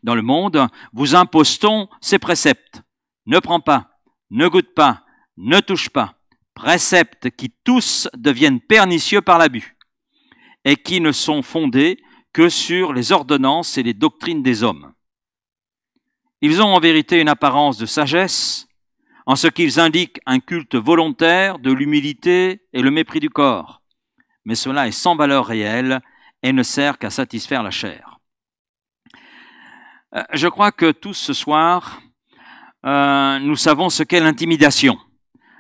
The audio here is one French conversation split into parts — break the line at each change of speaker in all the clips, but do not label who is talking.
dans le monde, vous impose-t-on ces préceptes? Ne prends pas, ne goûte pas, ne touche pas. Préceptes qui tous deviennent pernicieux par l'abus et qui ne sont fondés que sur les ordonnances et les doctrines des hommes. Ils ont en vérité une apparence de sagesse, en ce qu'ils indiquent un culte volontaire de l'humilité et le mépris du corps. Mais cela est sans valeur réelle et ne sert qu'à satisfaire la chair. Je crois que tous ce soir, nous savons ce qu'est l'intimidation.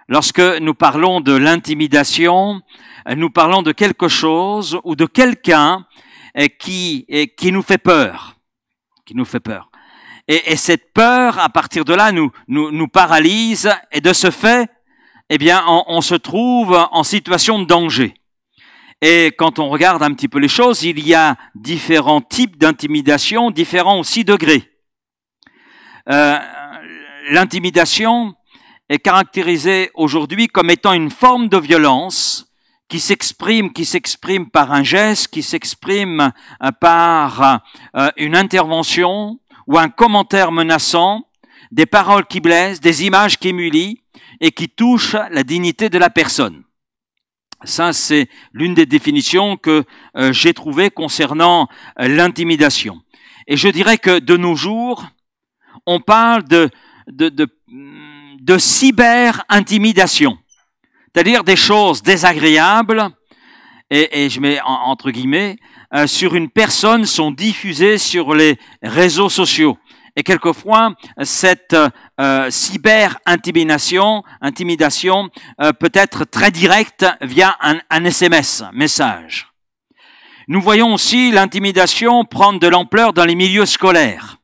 Lorsque nous parlons de l'intimidation, nous parlons de quelque chose ou de quelqu'un qui nous fait peur. Qui nous fait peur. Et cette peur, à partir de là, nous paralyse, et de ce fait, eh bien, on se trouve en situation de danger. Et quand on regarde un petit peu les choses, il y a différents types d'intimidation, différents aussi degrés. L'intimidation est caractérisée aujourd'hui comme étant une forme de violence qui s'exprime par un geste, qui s'exprime par une intervention ou un commentaire menaçant, des paroles qui blessent, des images qui humilient et qui touchent la dignité de la personne. Ça, c'est l'une des définitions que j'ai trouvées concernant l'intimidation. Et je dirais que de nos jours, on parle de cyber-intimidation, c'est-à-dire des choses désagréables, et je mets entre guillemets, sur une personne sont diffusées sur les réseaux sociaux. Et quelquefois, cette cyber-intimidation peut être très directe via un SMS, message. Nous voyons aussi l'intimidation prendre de l'ampleur dans les milieux scolaires.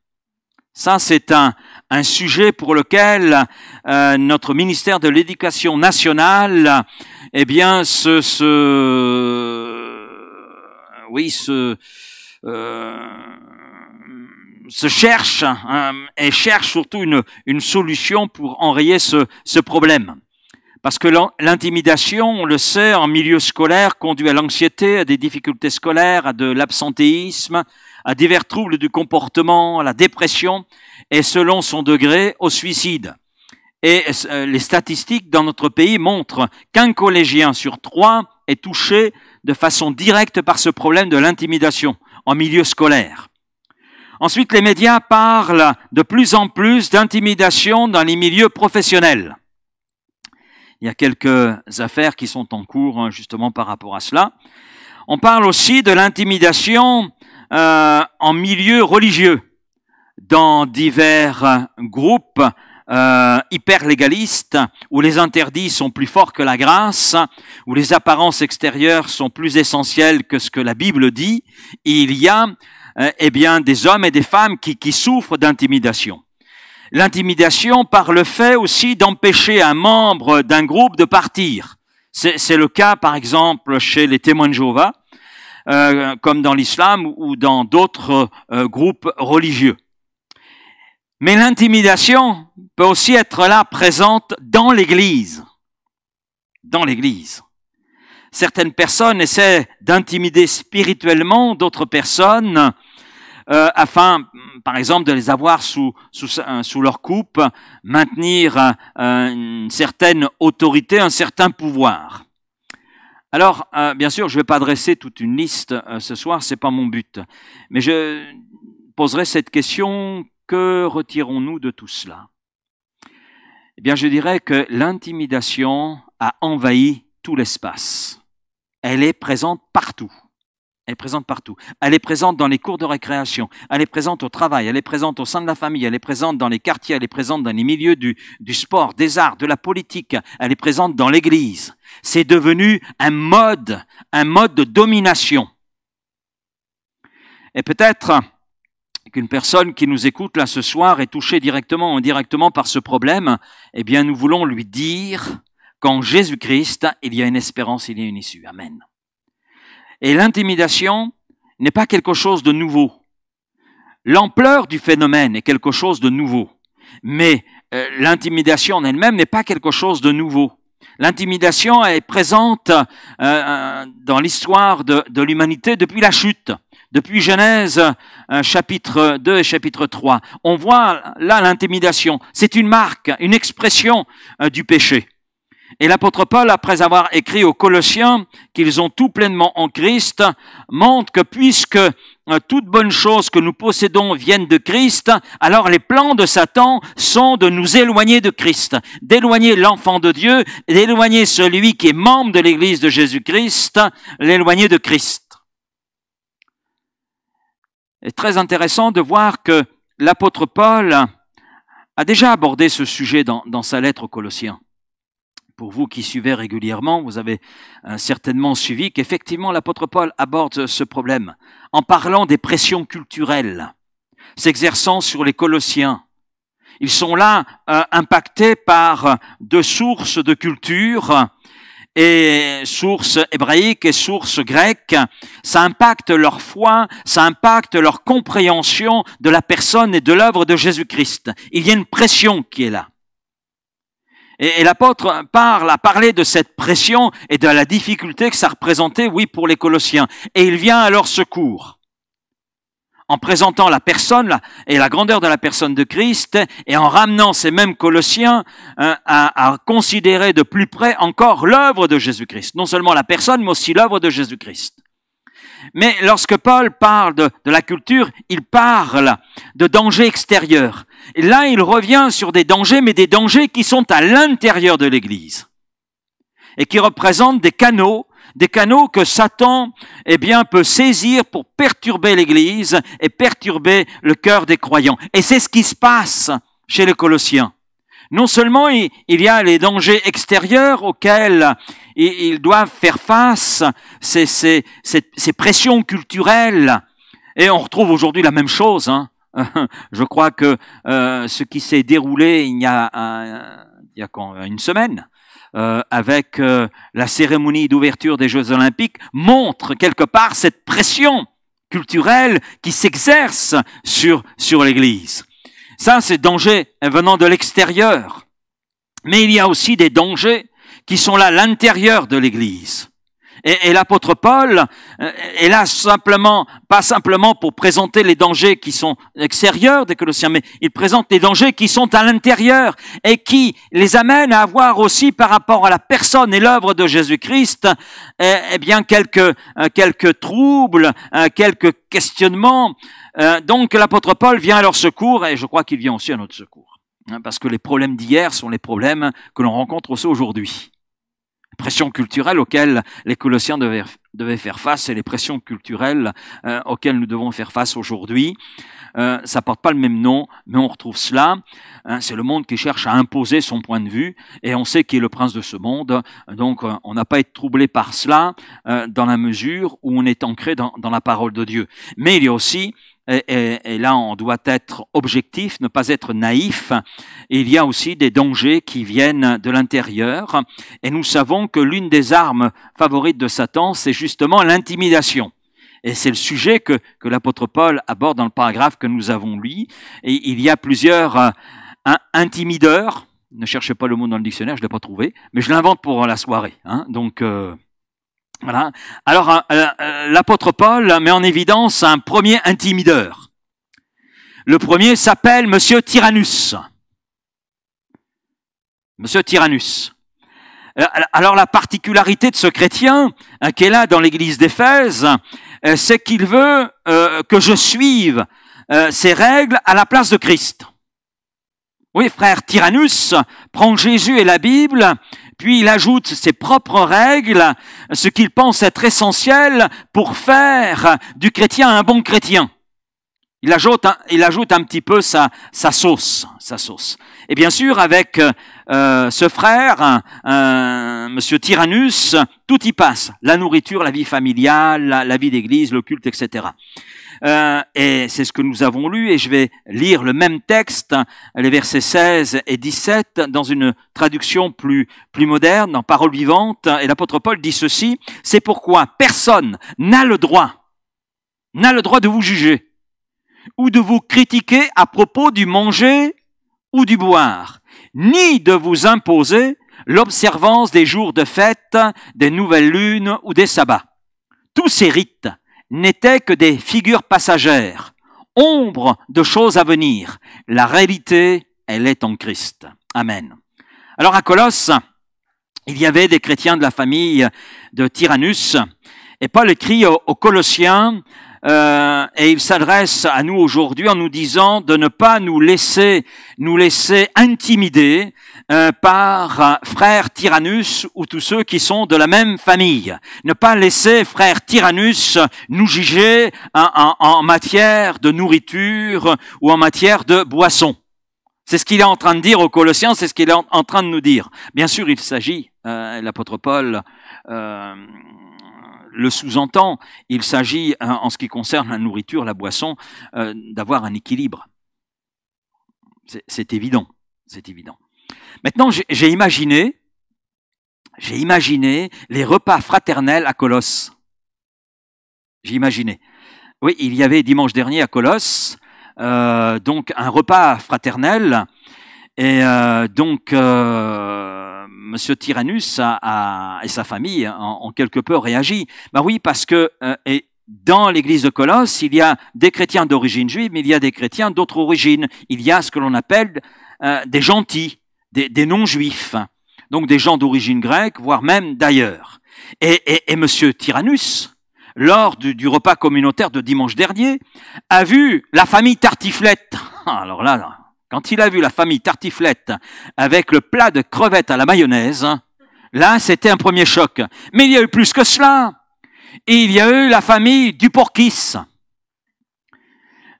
Ça, c'est un sujet pour lequel notre ministère de l'Éducation nationale, eh bien, se cherche et cherche surtout une solution pour enrayer ce problème. Parce que l'intimidation, on le sait, en milieu scolaire, conduit à l'anxiété, à des difficultés scolaires, à de l'absentéisme, à divers troubles du comportement, à la dépression, et selon son degré, au suicide. Et les statistiques dans notre pays montrent qu'un collégien sur 3 est touché de façon directe par ce problème de l'intimidation en milieu scolaire. Ensuite, les médias parlent de plus en plus d'intimidation dans les milieux professionnels. Il y a quelques affaires qui sont en cours justement par rapport à cela. On parle aussi de l'intimidation en milieu religieux, dans divers groupes hyper légalistes, où les interdits sont plus forts que la grâce, où les apparences extérieures sont plus essentielles que ce que la Bible dit. Il y a eh bien des hommes et des femmes qui souffrent d'intimidation. L'intimidation par le fait aussi d'empêcher un membre d'un groupe de partir. C'est le cas, par exemple, chez les témoins de Jéhovah, comme dans l'islam ou dans d'autres groupes religieux. Mais l'intimidation peut aussi être là, présente dans l'Église. Dans l'Église. Certaines personnes essaient d'intimider spirituellement d'autres personnes afin, par exemple, de les avoir sous leur coupe, maintenir une certaine autorité, un certain pouvoir. Alors, bien sûr, je ne vais pas dresser toute une liste ce soir, c'est pas mon but. Mais je poserai cette question, que retirons-nous de tout cela? Eh bien, je dirais que l'intimidation a envahi tout l'espace. Elle est présente partout. Elle est présente partout. Elle est présente dans les cours de récréation. Elle est présente au travail. Elle est présente au sein de la famille. Elle est présente dans les quartiers. Elle est présente dans les milieux du sport, des arts, de la politique. Elle est présente dans l'Église. C'est devenu un mode de domination. Et peut-être qu'une personne qui nous écoute là ce soir est touchée directement ou indirectement par ce problème. Eh bien, nous voulons lui dire qu'en Jésus-Christ, il y a une espérance, il y a une issue. Amen. Et l'intimidation n'est pas quelque chose de nouveau. L'ampleur du phénomène est quelque chose de nouveau. Mais l'intimidation en elle-même n'est pas quelque chose de nouveau. L'intimidation est présente dans l'histoire de l'humanité depuis la chute. Depuis Genèse chapitre 2 et chapitre 3, on voit là l'intimidation. C'est une marque, une expression du péché. Et l'apôtre Paul, après avoir écrit aux Colossiens qu'ils ont tout pleinement en Christ, montre que puisque toute bonne chose que nous possédons viennent de Christ, alors les plans de Satan sont de nous éloigner de Christ, d'éloigner l'enfant de Dieu, d'éloigner celui qui est membre de l'Église de Jésus-Christ, l'éloigner de Christ. C'est très intéressant de voir que l'apôtre Paul a déjà abordé ce sujet dans sa lettre aux Colossiens. Pour vous qui suivez régulièrement, vous avez certainement suivi qu'effectivement l'apôtre Paul aborde ce problème en parlant des pressions culturelles s'exerçant sur les Colossiens. Ils sont là impactés par deux sources de culture, et sources hébraïques et sources grecques. Ça impacte leur foi, ça impacte leur compréhension de la personne et de l'œuvre de Jésus-Christ. Il y a une pression qui est là. Et l'apôtre a parlé de cette pression et de la difficulté que ça représentait, oui, pour les Colossiens. Et il vient à leur secours en présentant la personne et la grandeur de la personne de Christ et en ramenant ces mêmes Colossiens à considérer de plus près encore l'œuvre de Jésus-Christ. Non seulement la personne, mais aussi l'œuvre de Jésus-Christ. Mais lorsque Paul parle de la culture, il parle de dangers extérieurs. Et là, il revient sur des dangers, mais des dangers qui sont à l'intérieur de l'Église et qui représentent des canaux que Satan, peut saisir pour perturber l'Église et perturber le cœur des croyants. Et c'est ce qui se passe chez les Colossiens. Non seulement il y a les dangers extérieurs auxquels ils doivent faire face, ces pressions culturelles, et on retrouve aujourd'hui la même chose. Je crois que ce qui s'est déroulé il y a une semaine, avec la cérémonie d'ouverture des Jeux Olympiques, montre quelque part cette pression culturelle qui s'exerce sur l'Église. Ça, c'est danger venant de l'extérieur. Mais il y a aussi des dangers qui sont là à l'intérieur de l'Église. Et l'apôtre Paul est là pas simplement pour présenter les dangers qui sont extérieurs des Colossiens, mais il présente les dangers qui sont à l'intérieur et qui les amènent à avoir aussi par rapport à la personne et l'œuvre de Jésus-Christ, quelques troubles, quelques questionnements. Donc l'apôtre Paul vient à leur secours et je crois qu'il vient aussi à notre secours. Parce que les problèmes d'hier sont les problèmes que l'on rencontre aussi aujourd'hui. Les pressions culturelles auxquelles les Colossiens devaient faire face et les pressions culturelles auxquelles nous devons faire face aujourd'hui. Ça porte pas le même nom, mais on retrouve cela. C'est le monde qui cherche à imposer son point de vue et on sait qui est le prince de ce monde. Donc on n'a pas à être troublé par cela dans la mesure où on est ancré dans la parole de Dieu. Mais il y a aussi et là on doit être objectif, ne pas être naïf. Et il y a aussi des dangers qui viennent de l'intérieur. Et nous savons que l'une des armes favorites de Satan, c'est justement l'intimidation. Et c'est le sujet que l'apôtre Paul aborde dans le paragraphe que nous avons lu. Et il y a plusieurs intimideurs. Ne cherchez pas le mot dans le dictionnaire, je ne l'ai pas trouvé, mais je l'invente pour la soirée. Donc voilà. Alors l'apôtre Paul met en évidence un premier intimideur. Le premier s'appelle Monsieur Tyrannus. Monsieur Tyrannus. Alors la particularité de ce chrétien qui est là dans l'église d'Éphèse, c'est qu'il veut que je suive ces règles à la place de Christ. Oui, frère Tyrannus prend Jésus et la Bible, puis il ajoute ses propres règles, ce qu'il pense être essentiel pour faire du chrétien un bon chrétien. Il ajoute un petit peu sa sauce. Et bien sûr, avec ce frère, Monsieur Tyrannus, tout y passe. La nourriture, la vie familiale, la vie d'église, le culte, etc. Et c'est ce que nous avons lu, et je vais lire le même texte, les versets 16 et 17, dans une traduction plus moderne, en Paroles vivantes. Et l'apôtre Paul dit ceci: c'est pourquoi personne n'a le droit de vous juger ou de vous critiquer à propos du manger ou du boire, ni de vous imposer l'observance des jours de fête, des nouvelles lunes ou des sabbats. Tous ces rites n'étaient que des figures passagères, ombre de choses à venir. La réalité, elle est en Christ. Amen. Alors à Colosse, il y avait des chrétiens de la famille de Tyrannus, et Paul écrit aux Colossiens, et il s'adresse à nous aujourd'hui en nous disant de ne pas nous laisser intimider par frère Tyrannus ou tous ceux qui sont de la même famille. Ne pas laisser frère Tyrannus nous juger en matière de nourriture ou en matière de boisson. C'est ce qu'il est en train de dire aux Colossiens, c'est ce qu'il est en train de nous dire. Bien sûr, il s'agit, l'apôtre Paul le sous-entend, il s'agit, en ce qui concerne la nourriture, la boisson, d'avoir un équilibre. C'est évident, c'est évident. Maintenant, j'ai imaginé les repas fraternels à Colosse. J'ai imaginé. Oui, il y avait dimanche dernier à Colosse, donc un repas fraternel, et Monsieur Tyrannus et sa famille ont quelque peu réagi. Ben oui, parce que dans l'église de Colosse, il y a des chrétiens d'origine juive, mais il y a des chrétiens d'autres origines. Il y a ce que l'on appelle des gentils, des non-juifs, donc des gens d'origine grecque, voire même d'ailleurs. Et Monsieur Tyrannus, lors du repas communautaire de dimanche dernier, a vu la famille Tartiflette. Alors là, quand il a vu la famille Tartiflette avec le plat de crevettes à la mayonnaise, là, c'était un premier choc. Mais il y a eu plus que cela. Il y a eu la famille Duporkis.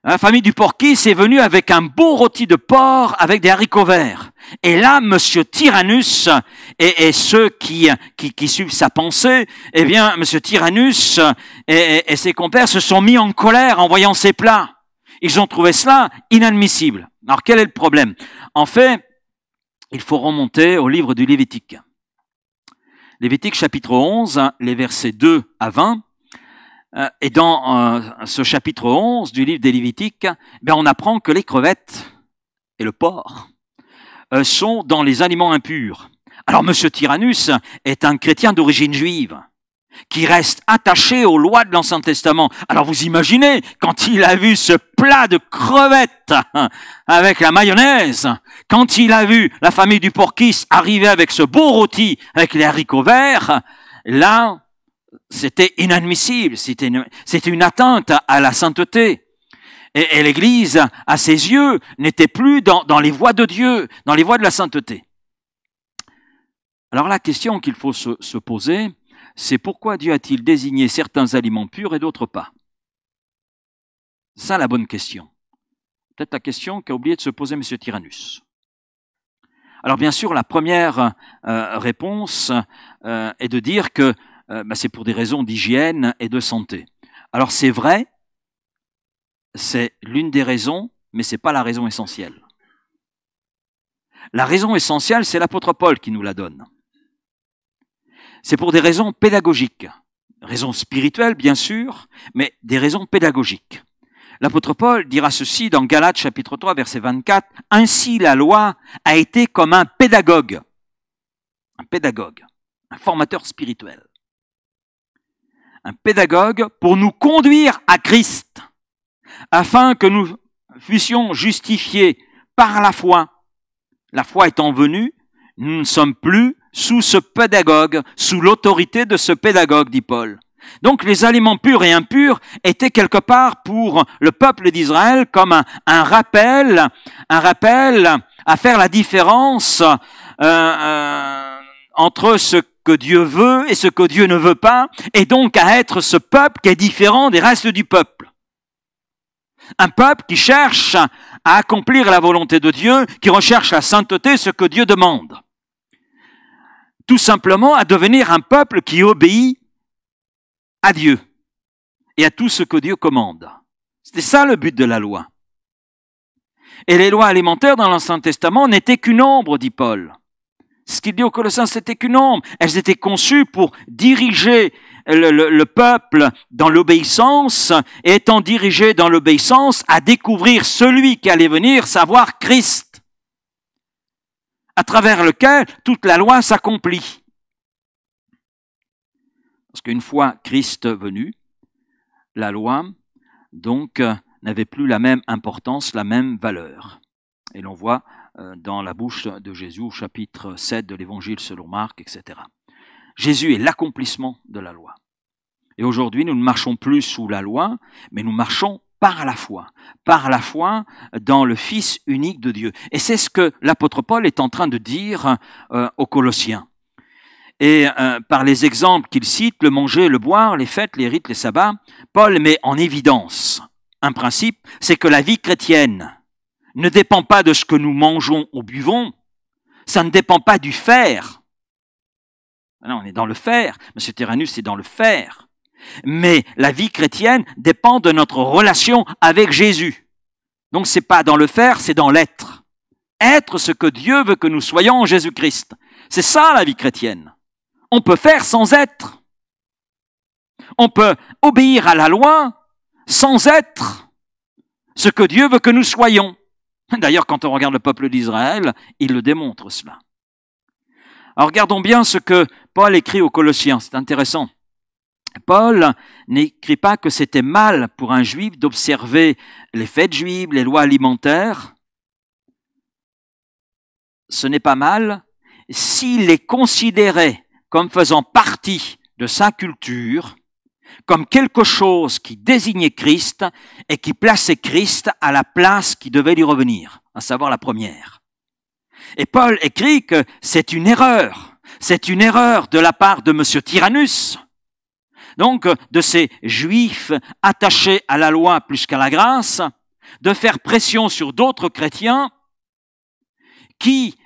La famille Duporkis est venue avec un beau rôti de porc avec des haricots verts. Et là, Monsieur Tyrannus et ceux qui suivent sa pensée, eh bien, Monsieur Tyrannus et ses compères se sont mis en colère en voyant ces plats. Ils ont trouvé cela inadmissible. Alors, quel est le problème? En fait, il faut remonter au livre du Lévitique. Lévitique chapitre 11, les versets 2 à 20. Et dans ce chapitre 11 du livre des Lévitiques, on apprend que les crevettes et le porc sont dans les aliments impurs. Alors, Monsieur Tyrannus est un chrétien d'origine juive qui reste attaché aux lois de l'Ancien Testament. Alors vous imaginez, quand il a vu ce plat de crevettes avec la mayonnaise, quand il a vu la famille du Porkis arriver avec ce beau rôti avec les haricots verts, là, c'était inadmissible, c'était une atteinte à la sainteté. Et l'Église, à ses yeux, n'était plus dans les voies de Dieu, dans les voies de la sainteté. Alors la question qu'il faut se poser, c'est pourquoi Dieu a-t-il désigné certains aliments purs et d'autres pas? C'est ça la bonne question. Peut-être la question qu'a oublié de se poser M. Tyrannus. Alors bien sûr, la première réponse est de dire que c'est pour des raisons d'hygiène et de santé. Alors c'est vrai, c'est l'une des raisons, mais ce n'est pas la raison essentielle. La raison essentielle, c'est l'apôtre Paul qui nous la donne. C'est pour des raisons pédagogiques, raisons spirituelles bien sûr, mais des raisons pédagogiques. L'apôtre Paul dira ceci dans Galates chapitre 3 verset 24, « Ainsi la loi a été comme un pédagogue, un formateur spirituel. Un pédagogue pour nous conduire à Christ, afin que nous fussions justifiés par la foi. La foi étant venue, nous ne sommes plus sous ce pédagogue, sous l'autorité de ce pédagogue, dit Paul. Donc les aliments purs et impurs étaent quelque part pour le peuple d'Israël comme un rappel à faire la différence entre ce que Dieu veut et ce que Dieu ne veut pas, et donc à être ce peuple qui est différent des restes du peuple. Un peuple qui cherche à accomplir la volonté de Dieu, qui recherche la sainteté, ce que Dieu demande. Tout simplement à devenir un peuple qui obéit à Dieu et à tout ce que Dieu commande. C'était ça le but de la loi. Et les lois alimentaires dans l'Ancien Testament n'étaient qu'une ombre, dit Paul. Ce qu'il dit aux Colossiens, c'était qu'une ombre. Elles étaient conçues pour diriger le peuple dans l'obéissance, et étant dirigé dans l'obéissance, à découvrir celui qui allait venir, savoir Christ. à travers lequel toute la loi s'accomplit. Parce qu'une fois Christ venu, la loi, donc, n'avait plus la même importance, la même valeur. Et l'on voit dans la bouche de Jésus au chapitre 7 de l'Évangile selon Marc, etc. Jésus est l'accomplissement de la loi. Et aujourd'hui, nous ne marchons plus sous la loi, mais nous marchons par la foi dans le Fils unique de Dieu. Et c'est ce que l'apôtre Paul est en train de dire aux Colossiens. Et par les exemples qu'il cite, le manger, le boire, les fêtes, les rites, les sabbats, Paul met en évidence un principe, c'est que la vie chrétienne ne dépend pas de ce que nous mangeons ou buvons, ça ne dépend pas du faire. Là, on est dans le faire, M. Tyrannus est dans le faire. Mais la vie chrétienne dépend de notre relation avec Jésus. Donc c'est pas dans le faire, c'est dans l'être. Être ce que Dieu veut que nous soyons en Jésus-Christ. C'est ça la vie chrétienne. On peut faire sans être. On peut obéir à la loi sans être ce que Dieu veut que nous soyons. D'ailleurs, quand on regarde le peuple d'Israël, il le démontre cela. Alors regardons bien ce que Paul écrit aux Colossiens, c'est intéressant. Paul n'écrit pas que c'était mal pour un juif d'observer les fêtes juives, les lois alimentaires. Ce n'est pas mal s'il les considérait comme faisant partie de sa culture, comme quelque chose qui désignait Christ et qui plaçait Christ à la place qui devait lui revenir, à savoir la première. Et Paul écrit que c'est une erreur de la part de M. Tyrannus, donc de ces juifs attachés à la loi plus qu'à la grâce, de faire pression sur d'autres chrétiens qui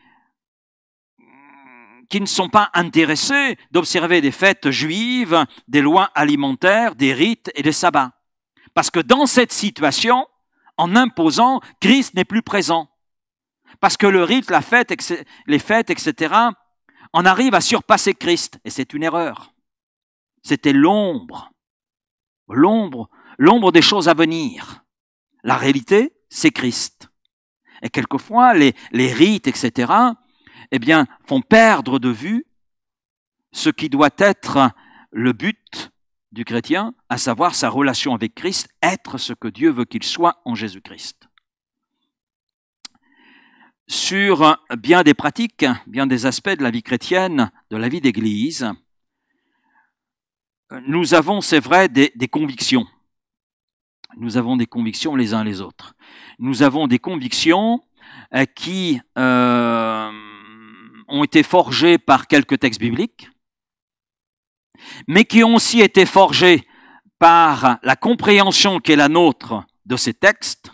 ne sont pas intéressés d'observer des fêtes juives, des lois alimentaires, des rites et des sabbats. Parce que dans cette situation, en imposant, Christ n'est plus présent. Parce que le rite, la fête, les fêtes, etc., en arrivent à surpasser Christ. Et c'est une erreur. C'était l'ombre des choses à venir. La réalité, c'est Christ. Et quelquefois, les rites, etc., eh bien, font perdre de vue ce qui doit être le but du chrétien, à savoir sa relation avec Christ, être ce que Dieu veut qu'il soit en Jésus-Christ. Sur bien des pratiques, bien des aspects de la vie chrétienne, de la vie d'Église, nous avons, c'est vrai, des convictions. Nous avons des convictions les uns les autres. Nous avons des convictions qui ont été forgés par quelques textes bibliques, mais qui ont aussi été forgés par la compréhension qui est la nôtre de ces textes.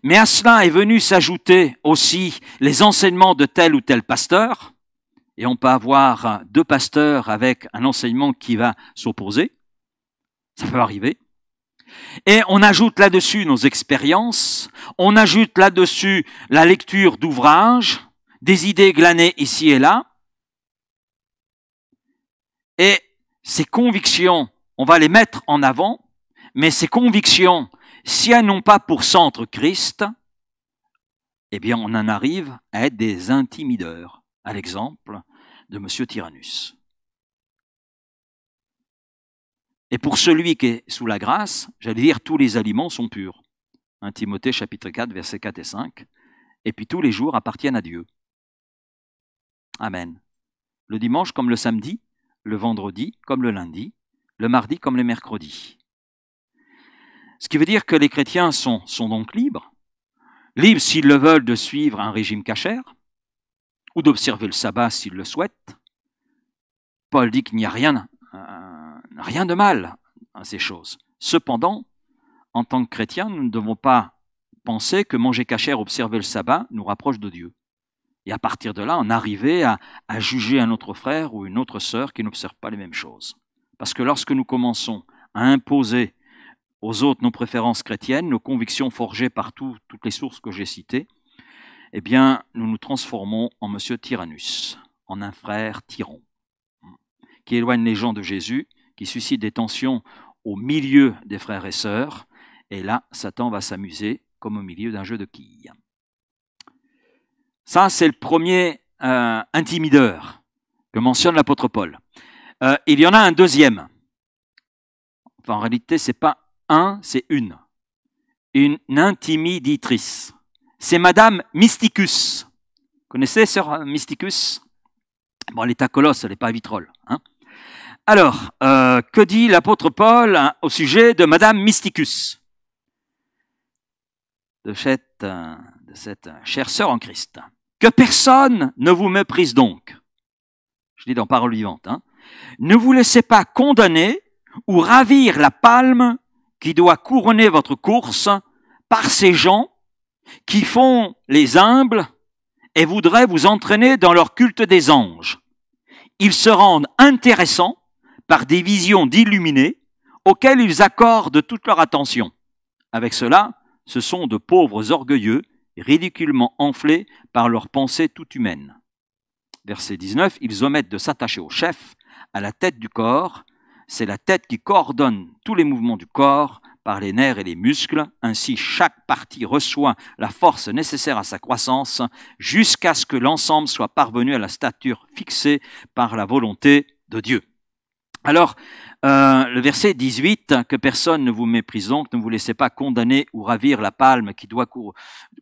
Mais à cela est venu s'ajouter aussi les enseignements de tel ou tel pasteur, et on peut avoir deux pasteurs avec un enseignement qui va s'opposer, ça peut arriver. Et on ajoute là-dessus nos expériences, on ajoute là-dessus la lecture d'ouvrages, des idées glanées ici et là. Et ces convictions, on va les mettre en avant, mais ces convictions, si elles n'ont pas pour centre Christ, eh bien on en arrive à être des intimideurs, à l'exemple de M. Tyrannus. Et pour celui qui est sous la grâce, j'allais dire, tous les aliments sont purs. 1 Timothée chapitre 4, versets 4 et 5. Et puis tous les jours appartiennent à Dieu. Amen. Le dimanche comme le samedi, le vendredi comme le lundi, le mardi comme le mercredi. Ce qui veut dire que les chrétiens sont donc libres. Libres s'ils le veulent de suivre un régime cachère ou d'observer le sabbat s'ils le souhaitent. Paul dit qu'il n'y a rien de mal à ces choses. Cependant, en tant que chrétiens, nous ne devons pas penser que manger cachère, observer le sabbat, nous rapproche de Dieu. Et à partir de là, en arriver à juger un autre frère ou une autre sœur qui n'observe pas les mêmes choses. Parce que lorsque nous commençons à imposer aux autres nos préférences chrétiennes, nos convictions forgées par toutes les sources que j'ai citées, eh bien, nous nous transformons en Monsieur Tyrannus, en un frère tyran, qui éloigne les gens de Jésus, qui suscite des tensions au milieu des frères et sœurs, et là, Satan va s'amuser comme au milieu d'un jeu de quilles. Ça, c'est le premier intimideur que mentionne l'apôtre Paul. Il y en a un deuxième. Enfin, en réalité, c'est pas un, c'est une intimiditrice. C'est Madame Mysticus. Vous connaissez sœur Mysticus? Bon, elle est à Colosse, elle n'est pas à Vitrolles. Hein. Alors, que dit l'apôtre Paul au sujet de Madame Mysticus, de cette chère sœur en Christ? Que personne ne vous méprise donc. Je dis dans Parole vivante. Hein. Ne vous laissez pas condamner ou ravir la palme qui doit couronner votre course par ces gens qui font les humbles et voudraient vous entraîner dans leur culte des anges. Ils se rendent intéressants par des visions d'illuminés auxquelles ils accordent toute leur attention. Avec cela, ce sont de pauvres orgueilleux, ridiculement enflés par leurs pensées toutes humaines. Verset 19, ils omettent de s'attacher au chef, à la tête du corps. C'est la tête qui coordonne tous les mouvements du corps par les nerfs et les muscles. Ainsi, chaque partie reçoit la force nécessaire à sa croissance jusqu'à ce que l'ensemble soit parvenu à la stature fixée par la volonté de Dieu. Alors, le verset 18, que personne ne vous méprise donc, ne vous laissez pas condamner ou ravir la palme qui doit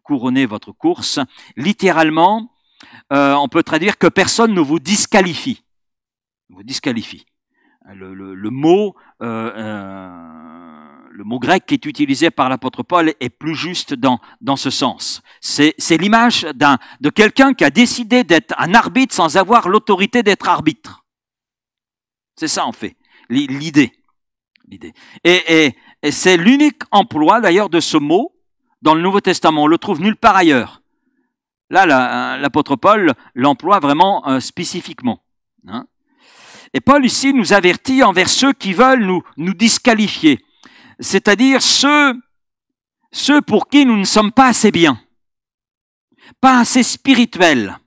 couronner votre course. Littéralement, on peut traduire que personne ne vous disqualifie. Vous disqualifie. Le mot grec qui est utilisé par l'apôtre Paul est plus juste dans ce sens. C'est l'image de quelqu'un qui a décidé d'être un arbitre sans avoir l'autorité d'être arbitre. C'est ça en fait, l'idée. Et c'est l'unique emploi d'ailleurs de ce mot dans le Nouveau Testament. On le trouve nulle part ailleurs. Là, l'apôtre Paul l'emploie vraiment spécifiquement. Hein. Et Paul ici nous avertit envers ceux qui veulent nous disqualifier. C'est-à-dire ceux pour qui nous ne sommes pas assez bien, pas assez spirituels,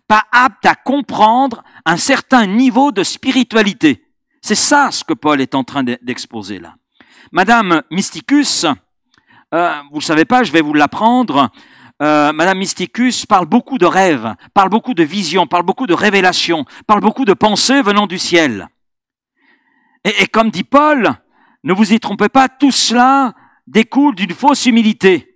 pas aptes à comprendre un certain niveau de spiritualité. C'est ça ce que Paul est en train d'exposer là. Madame Mysticus, vous ne savez pas, je vais vous l'apprendre. Madame Mysticus parle beaucoup de rêves, parle beaucoup de visions, parle beaucoup de révélations, parle beaucoup de pensées venant du ciel. Et comme dit Paul, ne vous y trompez pas, tout cela découle d'une fausse humilité.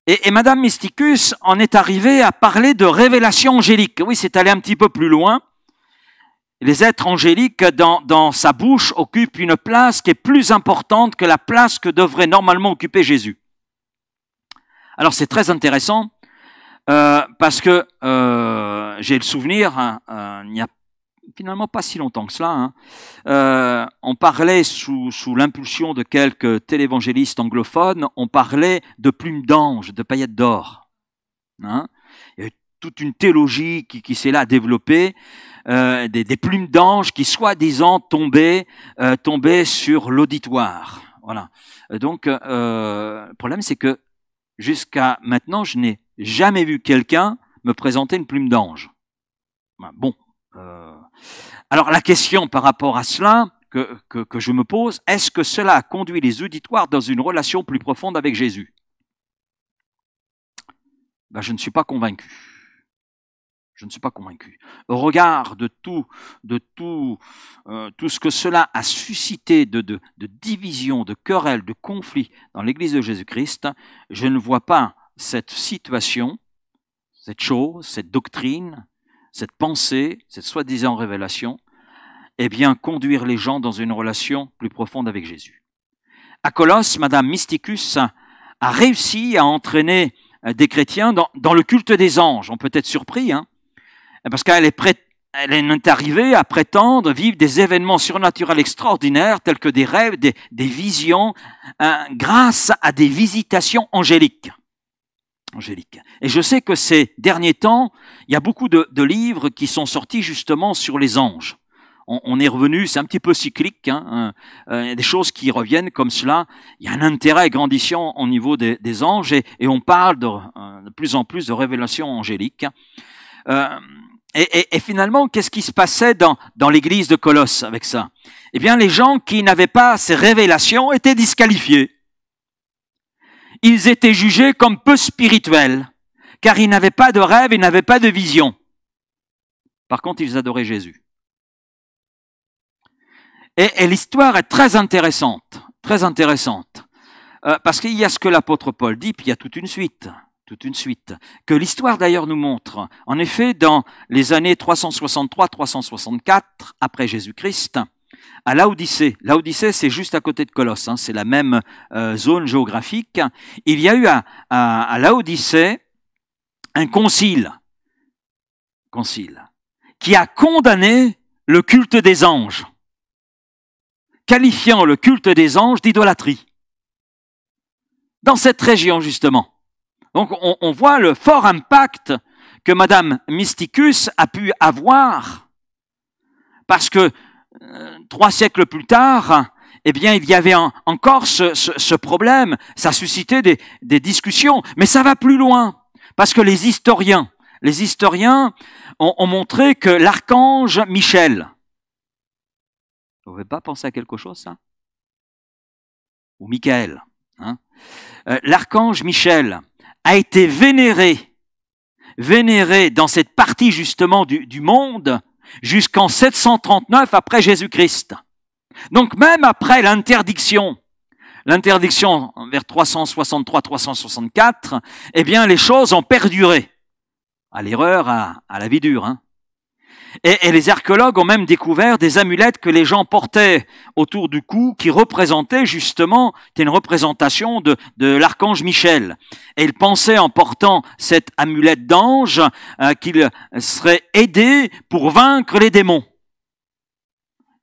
Et Madame Mysticus en est arrivée à parler de révélation angélique. Oui, c'est allé un petit peu plus loin. Les êtres angéliques dans sa bouche occupent une place qui est plus importante que la place que devrait normalement occuper Jésus. Alors c'est très intéressant parce que j'ai le souvenir, il n'y a finalement pas si longtemps que cela, on parlait sous l'impulsion de quelques télévangélistes anglophones, on parlait de plumes d'ange, de paillettes d'or. Hein. Il y a toute une théologie qui s'est là développée, des plumes d'ange qui soi-disant tombaient sur l'auditoire. Voilà. Donc le problème c'est que jusqu'à maintenant, je n'ai jamais vu quelqu'un me présenter une plume d'ange. Bon. Alors la question par rapport à cela que je me pose, est-ce que cela a conduit les auditoires dans une relation plus profonde avec Jésus? Ben, je ne suis pas convaincu. Je ne suis pas convaincu. Au regard de tout ce que cela a suscité de division, de querelles, de conflits dans l'Église de Jésus-Christ, je ne vois pas cette situation, cette chose, cette doctrine, cette pensée, cette soi-disant révélation, eh bien, conduire les gens dans une relation plus profonde avec Jésus. À Colosse, Madame Mysticus a réussi à entraîner des chrétiens dans le culte des anges. On peut être surpris, hein, parce qu'elle est arrivée à prétendre vivre des événements surnaturels extraordinaires tels que des rêves, des visions, grâce à des visitations angéliques. Et je sais que ces derniers temps, il y a beaucoup de livres qui sont sortis justement sur les anges. On est revenu, c'est un petit peu cyclique, hein, il y a des choses qui reviennent comme cela. Il y a un intérêt grandissant au niveau des anges et on parle de plus en plus de révélations angéliques. Et finalement, qu'est-ce qui se passait dans l'église de Colosse avec ça? Eh bien, les gens qui n'avaient pas ces révélations étaient disqualifiés. ils étaient jugés comme peu spirituels, car ils n'avaient pas de rêve, ils n'avaient pas de vision. Par contre, ils adoraient Jésus. Et l'histoire est très intéressante, parce qu'il y a ce que l'apôtre Paul dit, puis il y a toute une suite, que l'histoire d'ailleurs nous montre. En effet, dans les années 363-364 après Jésus-Christ, à Laodicée, c'est juste à côté de Colosse, hein, c'est la même zone géographique, il y a eu à Laodicée un concile qui a condamné le culte des anges, qualifiant le culte des anges d'idolâtrie. Dans cette région, justement. Donc, on voit le fort impact que Madame Mysticus a pu avoir, parce que 3 siècles plus tard, eh bien, il y avait encore ce problème. Ça suscitait des discussions, mais ça va plus loin, parce que les historiens ont montré que l'archange Michel, vous ne pouvez pas penser à quelque chose, ça? Ou Michael, hein? L'archange Michel a été vénéré dans cette partie justement du monde jusqu'en 739 après Jésus-Christ. Donc même après l'interdiction vers 363-364, eh bien les choses ont perduré. À l'erreur, à la vie dure, hein. Et les archéologues ont même découvert des amulettes que les gens portaient autour du cou qui représentaient justement, c'était une représentation de l'archange Michel. Et ils pensaient en portant cette amulette d'ange qu'ils seraient aidés pour vaincre les démons.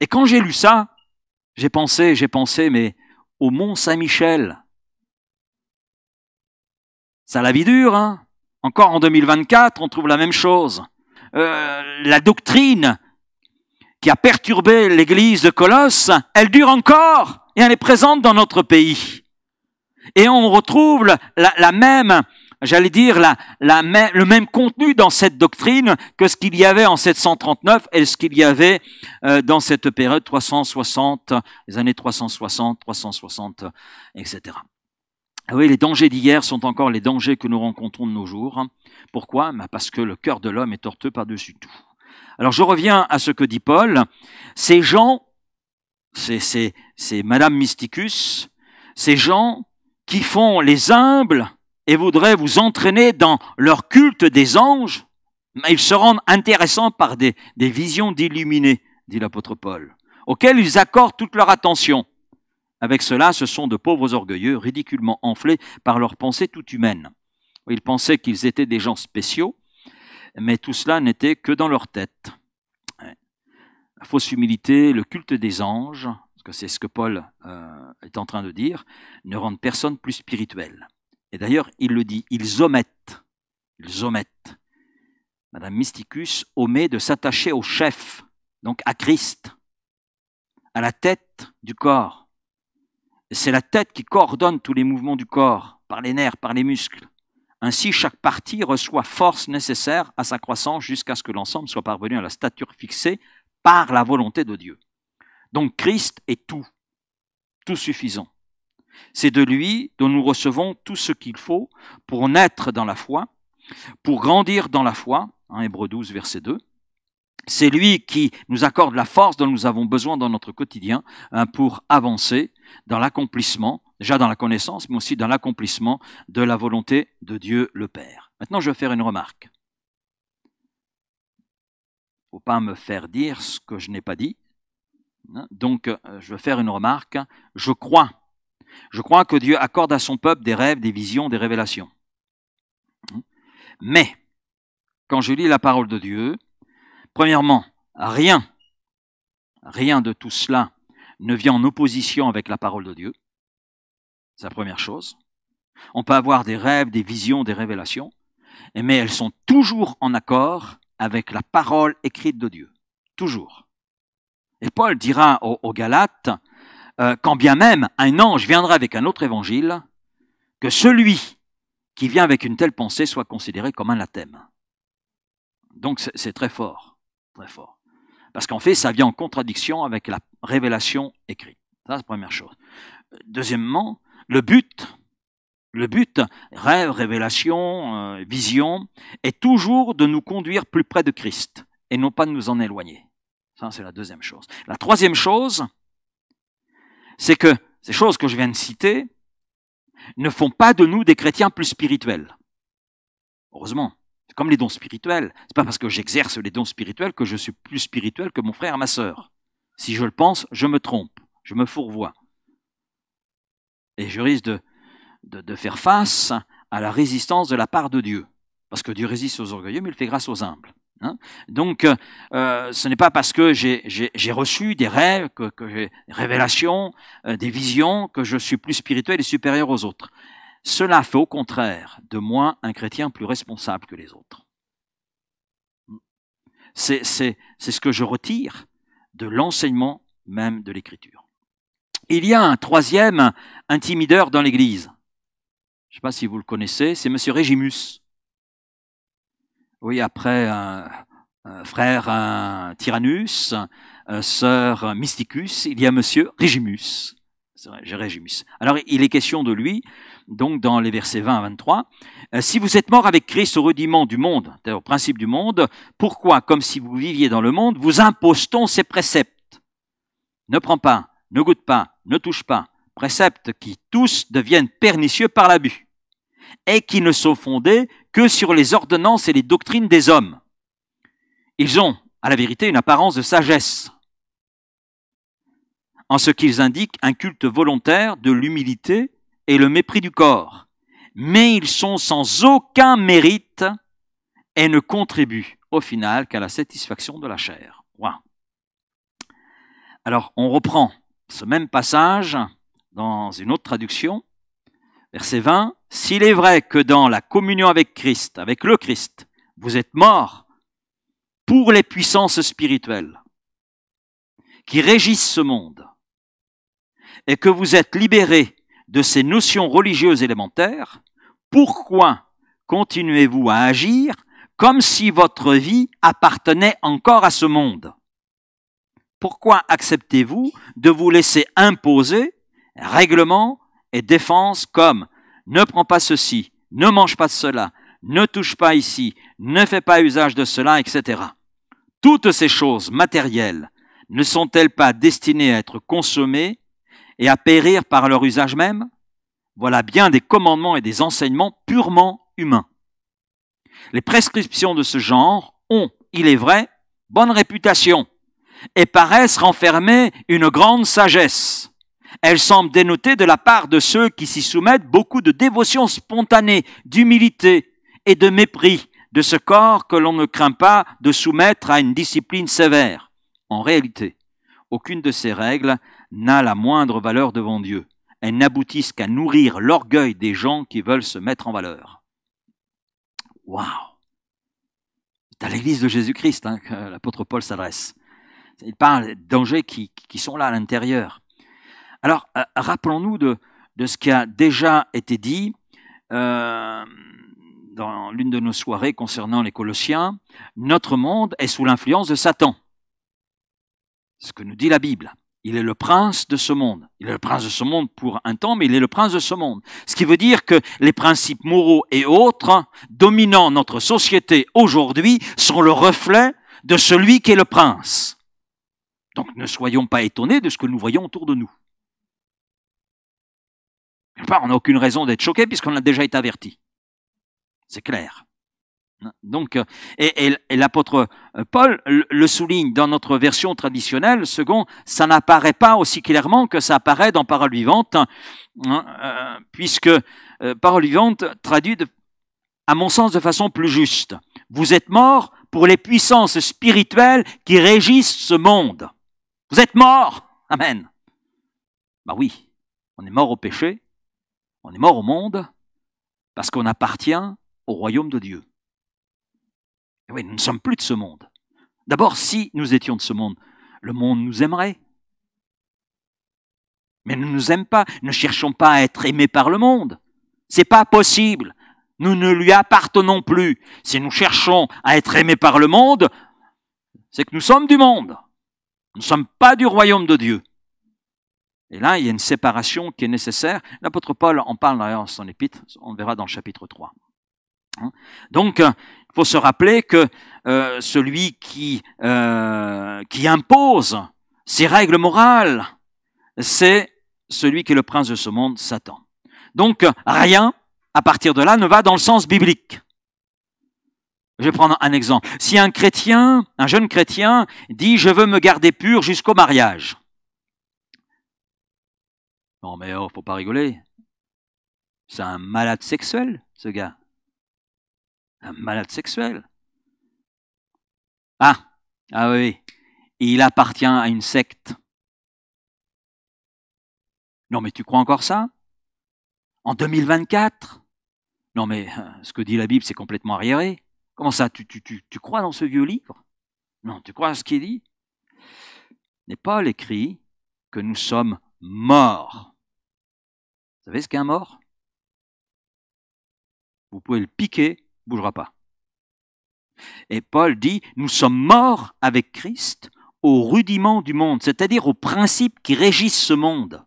Et quand j'ai lu ça, j'ai pensé, mais au Mont Saint-Michel. Ça a la vie dure, hein. Encore en 2024, on trouve la même chose. La doctrine qui a perturbé l'église de Colosse, elle dure encore et elle est présente dans notre pays. Et on retrouve la même, j'allais dire, le même contenu dans cette doctrine que ce qu'il y avait en 739 et ce qu'il y avait dans cette période 360, les années 360, etc. Oui, les dangers d'hier sont encore les dangers que nous rencontrons de nos jours. Pourquoi? Parce que le cœur de l'homme est tortueux par-dessus tout. Alors je reviens à ce que dit Paul. Ces gens, c'est Madame Mysticus, ces gens qui font les humbles et voudraient vous entraîner dans leur culte des anges, ils se rendent intéressants par des visions d'illuminés, dit l'apôtre Paul, auxquels ils accordent toute leur attention. Avec cela, ce sont de pauvres orgueilleux, ridiculement enflés par leurs pensées toutes humaines. Ils pensaient qu'ils étaient des gens spéciaux, mais tout cela n'était que dans leur tête. La fausse humilité, le culte des anges, parce que c'est ce que Paul est en train de dire, ne rendent personne plus spirituel. Et d'ailleurs, il le dit, ils omettent. Madame Mysticus omet de s'attacher au chef, donc à Christ, à la tête du corps. C'est la tête qui coordonne tous les mouvements du corps, par les nerfs, par les muscles. Ainsi, chaque partie reçoit force nécessaire à sa croissance jusqu'à ce que l'ensemble soit parvenu à la stature fixée par la volonté de Dieu. Donc Christ est tout suffisant. C'est de lui dont nous recevons tout ce qu'il faut pour naître dans la foi, pour grandir dans la foi, Hébreux 12, verset 2. C'est lui qui nous accorde la force dont nous avons besoin dans notre quotidien pour avancer dans l'accomplissement, déjà dans la connaissance, mais aussi dans l'accomplissement de la volonté de Dieu le Père. Maintenant, je vais faire une remarque. Il ne faut pas me faire dire ce que je n'ai pas dit. Donc, je vais faire une remarque. Je crois que Dieu accorde à son peuple des rêves, des visions, des révélations. Mais, quand je lis la parole de Dieu, premièrement, rien de tout cela ne vient en opposition avec la parole de Dieu. C'est la première chose. On peut avoir des rêves, des visions, des révélations, mais elles sont toujours en accord avec la parole écrite de Dieu. Toujours. Et Paul dira aux Galates, quand bien même un ange viendra avec un autre évangile, que celui qui vient avec une telle pensée soit considéré comme un anathème. Donc c'est très fort. Très fort. Parce qu'en fait, ça vient en contradiction avec la révélation écrite. Ça, c'est la première chose. Deuxièmement, le but Le but, rêve, révélation, vision, est toujours de nous conduire plus près de Christ et non pas de nous en éloigner. Ça, c'est la deuxième chose. La troisième chose, c'est que ces choses que je viens de citer ne font pas de nous des chrétiens plus spirituels. Heureusement. C'est comme les dons spirituels. C'est pas parce que j'exerce les dons spirituels que je suis plus spirituel que mon frère et ma sœur. Si je le pense, je me trompe, je me fourvoie. Et je risque de faire face à la résistance de la part de Dieu. Parce que Dieu résiste aux orgueilleux, mais il fait grâce aux humbles. Hein? Donc, ce n'est pas parce que j'ai reçu des rêves, que j'ai des révélations, des visions, que je suis plus spirituel et supérieur aux autres. Cela fait au contraire de moi un chrétien plus responsable que les autres. C'est ce que je retire de l'enseignement même de l'Écriture. Il y a un troisième intimideur dans l'Église. Je ne sais pas si vous le connaissez, c'est M. Régimus. Oui, après frère Tyrannus, sœur Mysticus, il y a M. Régimus. Régimus. Alors, il est question de lui, donc dans les versets 20 à 23. Si vous êtes mort avec Christ au rudiment du monde, c'est-à-dire au principe du monde, pourquoi, comme si vous viviez dans le monde, vous impose-t-on ces préceptes? Ne prends pas, ne goûte pas, ne touche pas. Préceptes qui tous deviennent pernicieux par l'abus et qui ne sont fondés que sur les ordonnances et les doctrines des hommes. Ils ont, à la vérité, une apparence de sagesse, en ce qu'ils indiquent un culte volontaire de l'humilité et le mépris du corps. Mais ils sont sans aucun mérite et ne contribuent au final qu'à la satisfaction de la chair. Wow. Alors, on reprend ce même passage dans une autre traduction, verset 20. « S'il est vrai que dans la communion avec Christ, avec le Christ, vous êtes morts pour les puissances spirituelles qui régissent ce monde, et que vous êtes libérés de ces notions religieuses élémentaires, pourquoi continuez-vous à agir comme si votre vie appartenait encore à ce monde? Pourquoi acceptez-vous de vous laisser imposer règlements et défenses comme « ne prends pas ceci, ne mange pas de cela, ne touche pas ici, ne fais pas usage de cela, etc. » Toutes ces choses matérielles ne sont-elles pas destinées à être consommées et à périr par leur usage même? Voilà bien des commandements et des enseignements purement humains. Les prescriptions de ce genre ont, il est vrai, bonne réputation et paraissent renfermer une grande sagesse. Elles semblent dénoter de la part de ceux qui s'y soumettent beaucoup de dévotion spontanée, d'humilité et de mépris de ce corps que l'on ne craint pas de soumettre à une discipline sévère. En réalité, aucune de ces règles n'a la moindre valeur devant Dieu. Elles n'aboutissent qu'à nourrir l'orgueil des gens qui veulent se mettre en valeur. Waouh! C'est à l'église de Jésus-Christ que l'apôtre Paul s'adresse. Il parle des dangers qui sont là à l'intérieur. Alors, rappelons-nous de ce qui a déjà été dit dans l'une de nos soirées concernant les Colossiens. Notre monde est sous l'influence de Satan. C'est ce que nous dit la Bible. Il est le prince de ce monde. Il est le prince de ce monde pour un temps, mais il est le prince de ce monde. Ce qui veut dire que les principes moraux et autres dominant notre société aujourd'hui sont le reflet de celui qui est le prince. Donc ne soyons pas étonnés de ce que nous voyons autour de nous. On n'a aucune raison d'être choqué puisqu'on a déjà été averti. C'est clair. Donc, et l'apôtre Paul le souligne dans notre version traditionnelle, second, ça n'apparaît pas aussi clairement que ça apparaît dans Parole vivante, puisque Parole vivante traduit, à mon sens, de façon plus juste. Vous êtes morts pour les puissances spirituelles qui régissent ce monde. Vous êtes morts. Amen. Ben oui, on est mort au péché, on est mort au monde, parce qu'on appartient au royaume de Dieu. Et oui, nous ne sommes plus de ce monde. D'abord, si nous étions de ce monde, le monde nous aimerait. Mais ne nous aime pas. Ne cherchons pas à être aimés par le monde. C'est pas possible. Nous ne lui appartenons plus. Si nous cherchons à être aimés par le monde, c'est que nous sommes du monde. Nous ne sommes pas du royaume de Dieu. Et là, il y a une séparation qui est nécessaire. L'apôtre Paul en parle d'ailleurs dans son épître, on le verra dans le chapitre 3. Donc, il faut se rappeler que celui qui impose ses règles morales, c'est celui qui est le prince de ce monde, Satan. Donc, rien, à partir de là, ne va dans le sens biblique. Je vais prendre un exemple. Si un jeune chrétien, dit « je veux me garder pur jusqu'au mariage », non mais oh, faut pas rigoler. C'est un malade sexuel, ce gars. Un malade sexuel. Ah oui, il appartient à une secte. Non mais tu crois encore ça? En 2024? Non mais ce que dit la Bible, c'est complètement arriéré. Comment ça, tu crois dans ce vieux livre? Non, tu crois à ce qu'il dit? Mais Paul écrit que nous sommes morts. Vous savez ce qu'est un mort? Vous pouvez le piquer, il ne bougera pas. Et Paul dit, nous sommes morts avec Christ au rudiment du monde, c'est-à-dire aux principes qui régissent ce monde.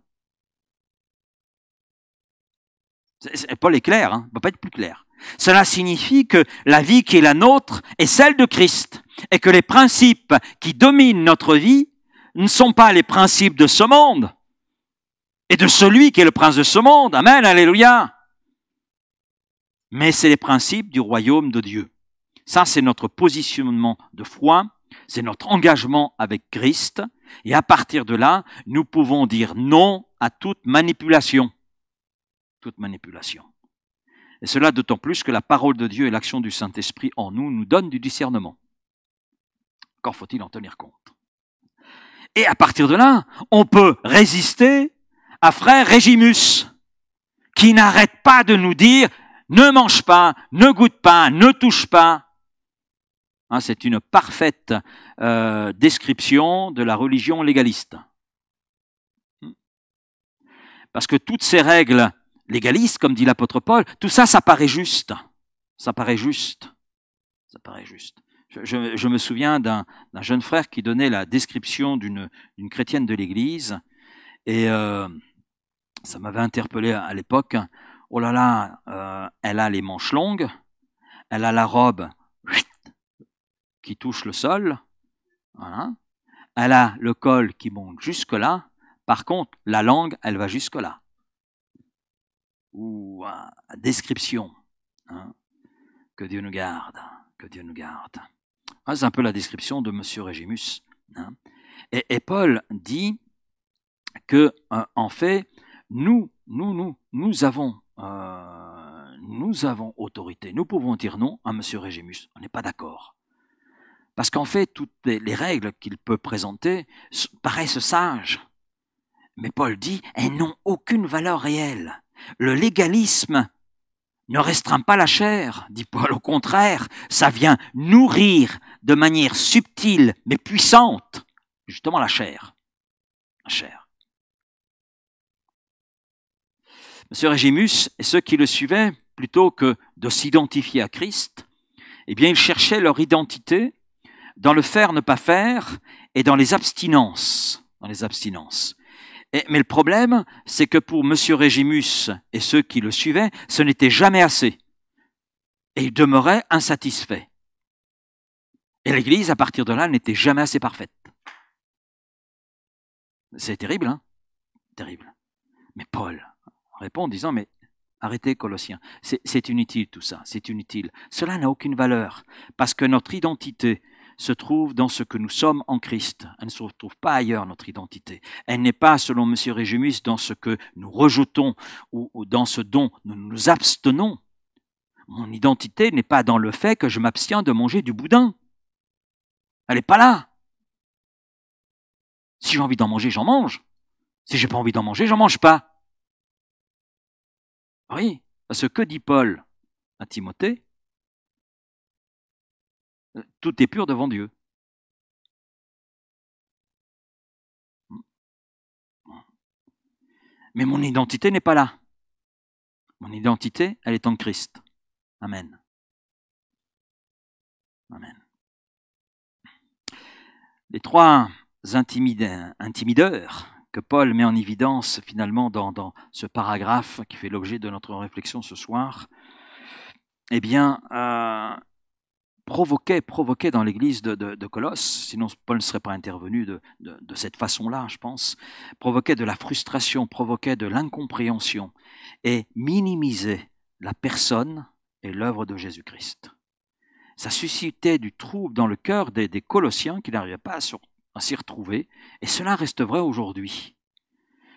Paul est clair, hein, il ne peut pas être plus clair. Cela signifie que la vie qui est la nôtre est celle de Christ et que les principes qui dominent notre vie ne sont pas les principes de ce monde et de celui qui est le prince de ce monde. Amen, alléluia. Mais c'est les principes du royaume de Dieu. Ça, c'est notre positionnement de foi, c'est notre engagement avec Christ. Et à partir de là, nous pouvons dire non à toute manipulation. Toute manipulation. Et cela d'autant plus que la parole de Dieu et l'action du Saint-Esprit en nous donnent du discernement. Encore faut-il en tenir compte. Et à partir de là, on peut résister à frère Régimus, qui n'arrête pas de nous dire « ne mange pas, ne goûte pas, ne touche pas ». Hein, c'est une parfaite description de la religion légaliste. Parce que toutes ces règles légalistes, comme dit l'apôtre Paul, tout ça, ça paraît juste. Ça paraît juste. Ça paraît juste. Je me souviens d'un jeune frère qui donnait la description d'une chrétienne de l'Église et ça m'avait interpellé à l'époque. Oh là là, elle a les manches longues, elle a la robe qui touche le sol, voilà. Elle a le col qui monte jusque-là, par contre, la langue, elle va jusque-là. Ou description, hein. Que Dieu nous garde, que Dieu nous garde. Ah, c'est un peu la description de Monsieur Régimus. Hein. Et Paul dit que, en fait, nous avons autorité. Nous pouvons dire non à Monsieur Régimus. On n'est pas d'accord. Parce qu'en fait, toutes les règles qu'il peut présenter paraissent sages. Mais Paul dit, elles n'ont aucune valeur réelle. Le légalisme ne restreint pas la chair, dit Paul. Au contraire, ça vient nourrir de manière subtile mais puissante, justement la chair. La chair. Monsieur Régimus et ceux qui le suivaient, plutôt que de s'identifier à Christ, eh bien, ils cherchaient leur identité dans le faire, ne pas faire et dans les abstinences. Dans les abstinences. Mais le problème, c'est que pour Monsieur Régimus et ceux qui le suivaient, ce n'était jamais assez. Et ils demeuraient insatisfaits. Et l'Église, à partir de là, n'était jamais assez parfaite. C'est terrible, hein? Terrible. Mais Paul répond en disant, mais arrêtez Colossiens, c'est inutile tout ça, c'est inutile. Cela n'a aucune valeur, parce que notre identité se trouve dans ce que nous sommes en Christ. Elle ne se retrouve pas ailleurs, notre identité. Elle n'est pas, selon M. Régimus, dans ce que nous rejetons ou dans ce dont nous nous abstenons. Mon identité n'est pas dans le fait que je m'abstiens de manger du boudin. Elle n'est pas là. Si j'ai envie d'en manger, j'en mange. Si j'ai pas envie d'en manger, j'en mange pas. Oui, parce que dit Paul à Timothée? Tout est pur devant Dieu. Mais mon identité n'est pas là. Mon identité, elle est en Christ. Amen. Amen. Les trois intimideurs que Paul met en évidence finalement dans ce paragraphe qui fait l'objet de notre réflexion ce soir, eh bien, provoquait dans l'église de Colosse, sinon Paul ne serait pas intervenu de cette façon-là, je pense, provoquait de la frustration, provoquait de l'incompréhension et minimisait la personne et l'œuvre de Jésus-Christ. Ça suscitait du trouble dans le cœur des Colossiens qui n'arrivaient pas à s'y retrouver, et cela reste vrai aujourd'hui.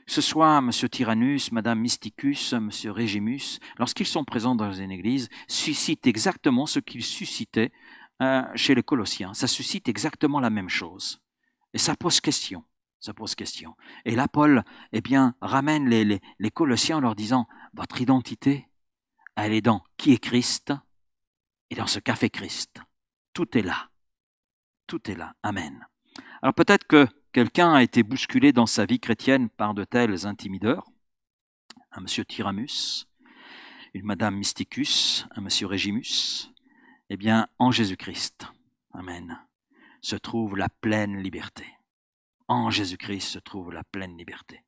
Que ce soit M. Tyrannus, Mme Mysticus, M. Régimus, lorsqu'ils sont présents dans une église, suscitent exactement ce qu'ils suscitaient chez les Colossiens. Ça suscite exactement la même chose. Et ça pose question. Ça pose question. Et là, Paul, eh bien, ramène les Colossiens en leur disant, votre identité, elle est dans qui est Christ et dans ce qu'a fait Christ. Tout est là. Tout est là. Amen. Alors peut-être que quelqu'un a été bousculé dans sa vie chrétienne par de tels intimideurs, un monsieur Tyrannus, une madame Mysticus, un monsieur Régimus. Eh bien, en Jésus-Christ, amen, se trouve la pleine liberté. En Jésus-Christ se trouve la pleine liberté.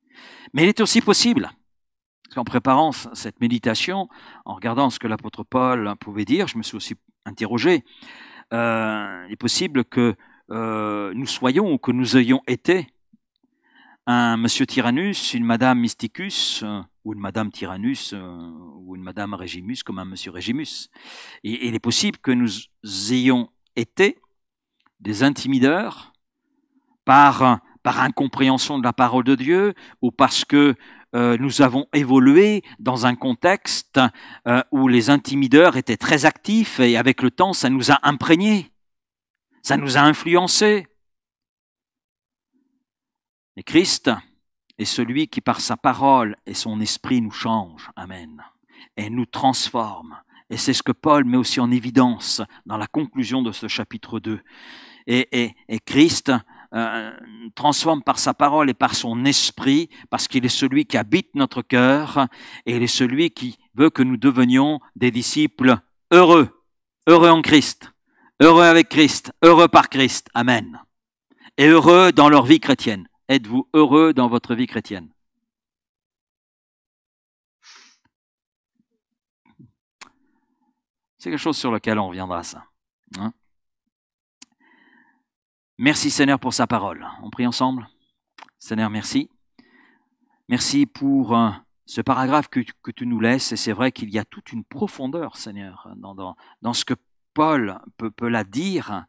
Mais il est aussi possible, parce qu'en préparant cette méditation, en regardant ce que l'apôtre Paul pouvait dire, je me suis aussi interrogé, il est possible que nous soyons ou que nous ayons été un monsieur Tyrannus, une madame Mysticus, ou une madame Tyrannus, ou une madame Régimus, comme un monsieur Régimus. Et il est possible que nous ayons été des intimideurs par incompréhension de la parole de Dieu, ou parce que nous avons évolué dans un contexte où les intimideurs étaient très actifs, et avec le temps, ça nous a imprégnés. Ça nous a influencés. Et Christ est celui qui, par sa parole et son esprit, nous change. Amen. Et nous transforme. Et c'est ce que Paul met aussi en évidence dans la conclusion de ce chapitre 2. Et Christ transforme par sa parole et par son esprit, parce qu'il est celui qui habite notre cœur, et il est celui qui veut que nous devenions des disciples heureux. Heureux en Christ. Heureux avec Christ, heureux par Christ, amen. Et heureux dans leur vie chrétienne. Êtes-vous heureux dans votre vie chrétienne? C'est quelque chose sur lequel on reviendra, ça. Hein? Merci Seigneur pour sa parole. On prie ensemble? Seigneur, merci. Merci pour ce paragraphe que tu nous laisses. Et c'est vrai qu'il y a toute une profondeur, Seigneur, dans ce que Paul peut la dire,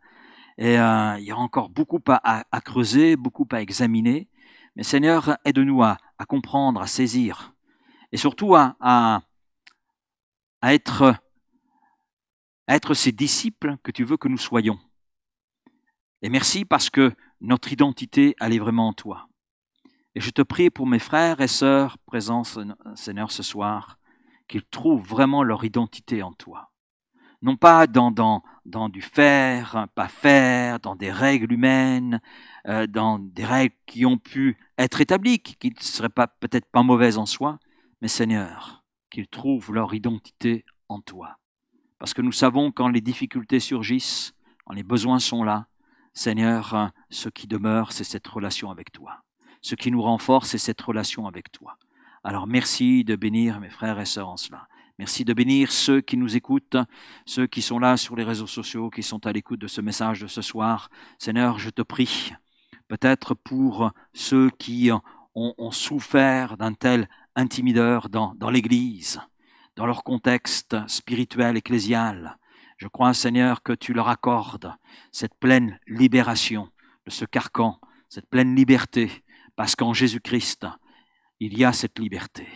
et il y a encore beaucoup à creuser, beaucoup à examiner. Mais Seigneur, aide-nous à comprendre, à saisir, et surtout à être ces disciples que tu veux que nous soyons. Et merci parce que notre identité, elle est vraiment en toi. Et je te prie pour mes frères et sœurs présents, Seigneur, ce soir, qu'ils trouvent vraiment leur identité en toi. Non pas dans du faire, pas faire, dans des règles humaines, dans des règles qui ont pu être établies, qui ne seraient peut-être pas mauvaises en soi, mais Seigneur, qu'ils trouvent leur identité en toi. Parce que nous savons quand les difficultés surgissent, quand les besoins sont là, Seigneur, ce qui demeure, c'est cette relation avec toi. Ce qui nous renforce, c'est cette relation avec toi. Alors merci de bénir mes frères et sœurs en cela. Merci de bénir ceux qui nous écoutent, ceux qui sont là sur les réseaux sociaux, qui sont à l'écoute de ce message de ce soir. Seigneur, je te prie, peut-être pour ceux qui ont souffert d'un tel intimideur dans l'Église, dans leur contexte spirituel, ecclésial. Je crois, Seigneur, que tu leur accordes cette pleine libération de ce carcan, cette pleine liberté, parce qu'en Jésus-Christ, il y a cette liberté.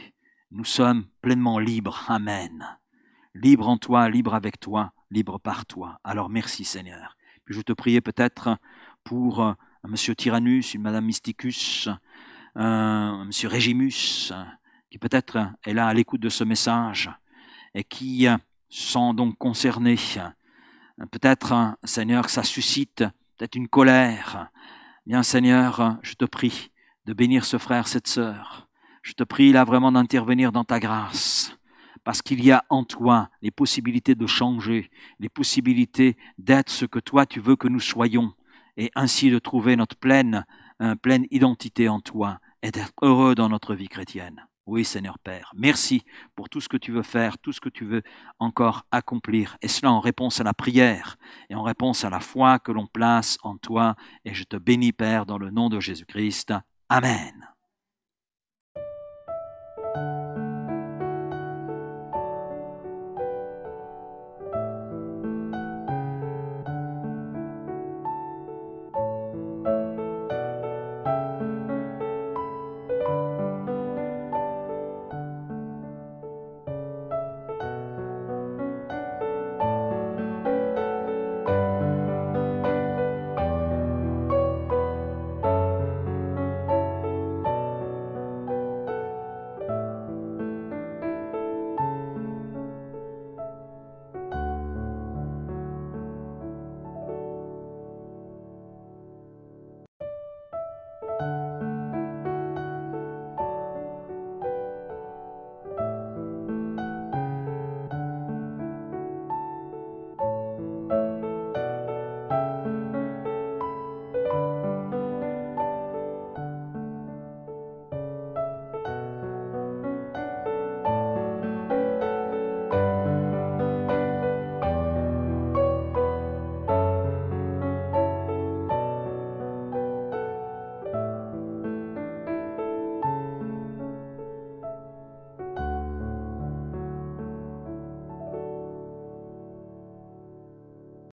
Nous sommes pleinement libres. Amen. Libres en toi, libres avec toi, libres par toi. Alors merci Seigneur. Puis je te priais peut-être pour un monsieur Tyrannus, une madame Mysticus, un monsieur Régimus, qui peut-être est là à l'écoute de ce message et qui sont donc concernés. Peut-être, Seigneur, que ça suscite peut-être une colère. Bien Seigneur, je te prie de bénir ce frère, cette sœur. Je te prie là vraiment d'intervenir dans ta grâce, parce qu'il y a en toi les possibilités de changer, les possibilités d'être ce que toi tu veux que nous soyons, et ainsi de trouver notre pleine identité en toi. et d'être heureux dans notre vie chrétienne. Oui, Seigneur Père, merci pour tout ce que tu veux faire, tout ce que tu veux encore accomplir. Et cela en réponse à la prière et en réponse à la foi que l'on place en toi. Et je te bénis, Père, dans le nom de Jésus-Christ. Amen.